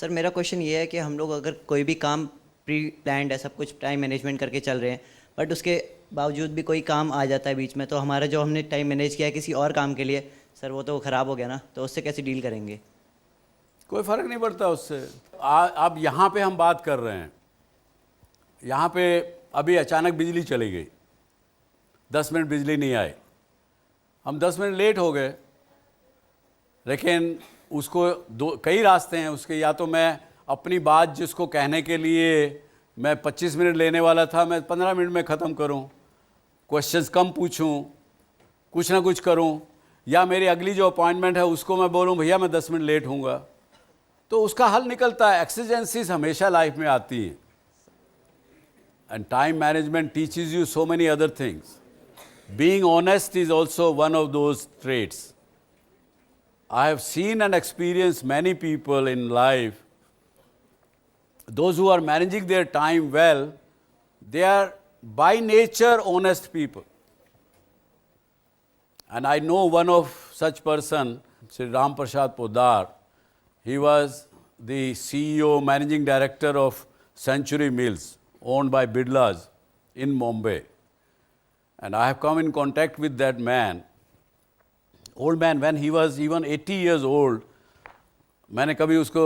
Sir मेरा question ये है कि हम लोग अगर कोई भी काम प्री प्लान्ड है, सब कुछ टाइम मैनेजमेंट करके चल रहे हैं, बट उसके बावजूद भी कोई काम आ जाता है बीच में, तो हमारा जो हमने टाइम मैनेज किया है किसी और काम के लिए, सर वो तो ख़राब हो गया ना, तो उससे कैसे डील करेंगे? कोई फ़र्क नहीं पड़ता उससे। अब यहाँ पे हम बात कर रहे हैं, यहाँ पे अभी अचानक बिजली चली गई, 10 मिनट बिजली नहीं आई, हम 10 मिनट लेट हो गए, लेकिन उसको कई रास्ते हैं उसके। या तो मैं अपनी बात जिसको कहने के लिए मैं 25 मिनट लेने वाला था, मैं 15 मिनट में ख़त्म करूं, क्वेश्चंस कम पूछूं, कुछ ना कुछ करूं, या मेरी अगली जो अपॉइंटमेंट है उसको मैं बोलूं भैया मैं 10 मिनट लेट हूँगा, तो उसका हल निकलता है। एक्सीजेंसीज हमेशा लाइफ में आती हैं, and time management teaches you so many other things. Being honest is also one of those traits. I have seen and experienced many people in life, those who are managing their time well, they are by nature honest people. And I know one of such person, Sri Ram Prasad Poddar. He was the CEO, managing director of Century Mills, owned by Bidlas in Mumbai. And I have come in contact with that man, old man, when he was even 80 years old. मैंने कभी उसको,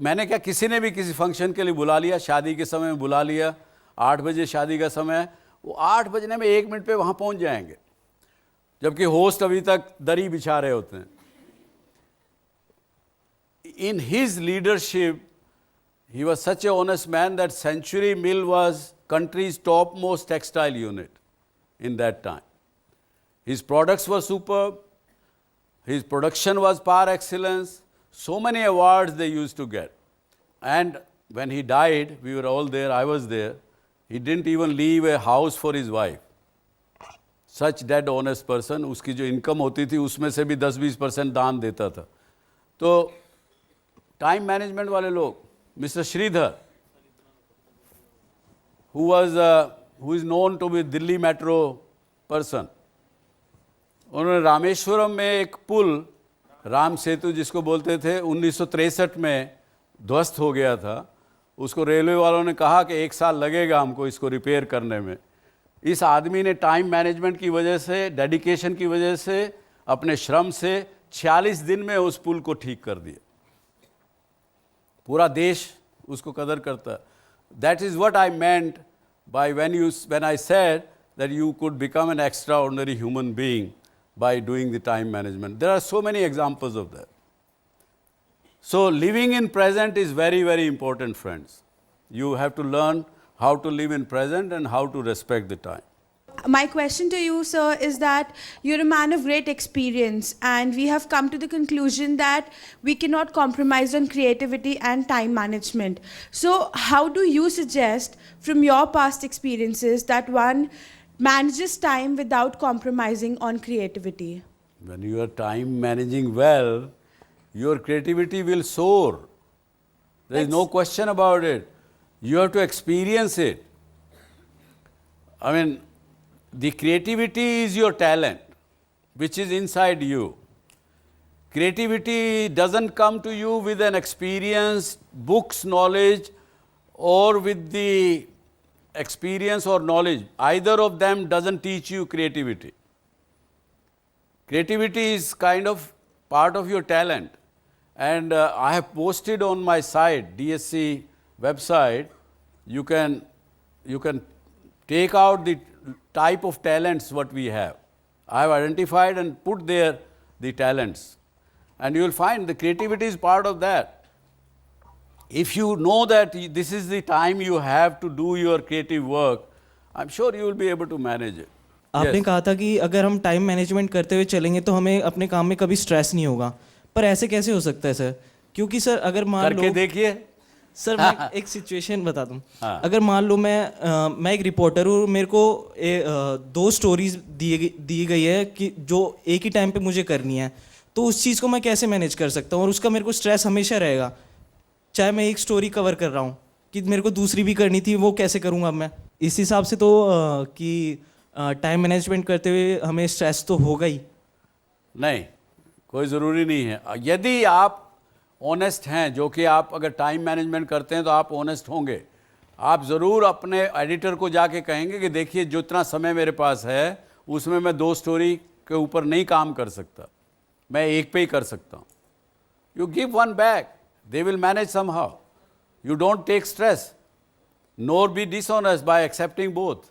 मैंने क्या, किसी ने भी किसी function के लिए बुला लिया, शादी के समय में बुला लिया, 8 बजे शादी का समय, वो 8 बजने में 1 मिनट पे वहाँ पहुँच जाएंगे, जबकि होस्ट अभी तक दरी बिछा रहे होते हैं. In his leadership, he was such a honest man that Century Mill was country's topmost textile unit in that time. His products were superb, his production was par excellence, so many awards they used to get. And when he died, we were all there, I was there, he didn't even leave a house for his wife. Such dead honest person, उसकी जो income होती थी उसमें से भी 10-20% दान देता था. तो टाइम मैनेजमेंट वाले लोग, mister Sridhar, who is known to be Delhi metro person, उन्होंने रामेश्वरम में एक पुल, राम सेतु जिसको बोलते थे, 1963 में ध्वस्त हो गया था. उसको रेलवे वालों ने कहा कि 1 साल लगेगा हमको इसको रिपेयर करने में. इस आदमी ने टाइम मैनेजमेंट की वजह से, डेडिकेशन की वजह से, अपने श्रम से 46 दिन में उस पुल को ठीक कर दिया. पूरा देश उसको कदर करता है. That is what I meant by when I said that you could become an extraordinary human being by doing the time management. There are so many examples of that. So living in present is very, very important, friends. You have to learn how to live in present and how to respect the time. My question to you, sir, is that you're a man of great experience, and we have come to the conclusion that we cannot compromise on creativity and time management. So how do you suggest, from your past experiences, that one manages time without compromising on creativity? When you are time managing well, your creativity will soar. There is no question about it. You have to experience it. I mean, the creativity is your talent, which is inside you. Creativity doesn't come to you with an experience, books, knowledge, or with the experience or knowledge. Either of them doesn't teach you creativity. Creativity is kind of part of your talent. And I have posted on my site, DSC website, you can take out the type of talents what we have. I have identified and put there the talents. And you will find the creativity is part of that. If you know that this is the time you have to do your creative work, I'm sure you will be able to manage it. आपने कहा था कि अगर हम time management करते हुए चलेंगे तो हमें अपने काम में कभी स्ट्रेस नहीं होगा, पर ऐसे कैसे हो सकता है सर? क्योंकि सर अगर मान लो, करके देखिए सर मैं एक सिचुएशन बता दूं. अगर मान लो मैं एक रिपोर्टर हूँ, मेरे को 2 स्टोरीज दी गई है कि जो एक ही टाइम पे मुझे करनी है, तो उस चीज़ को मैं कैसे मैनेज कर सकता हूँ? और उसका मेरे को स्ट्रेस हमेशा रहेगा, चाहे मैं एक स्टोरी कवर कर रहा हूँ, कि मेरे को दूसरी भी करनी थी, वो कैसे करूँगा मैं? इस हिसाब से तो कि टाइम मैनेजमेंट करते हुए हमें स्ट्रेस तो होगा ही. नहीं, कोई ज़रूरी नहीं है. यदि आप ऑनेस्ट हैं, जो कि आप अगर टाइम मैनेजमेंट करते हैं तो आप ऑनेस्ट होंगे। आप ज़रूर अपने एडिटर को जाके कहेंगे कि देखिए जितना समय मेरे पास है उसमें मैं 2 स्टोरी के ऊपर नहीं काम कर सकता, मैं एक पे ही कर सकता हूँ। You give one back, they will manage somehow. You don't take stress, nor be dishonest by accepting both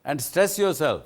and stress yourself.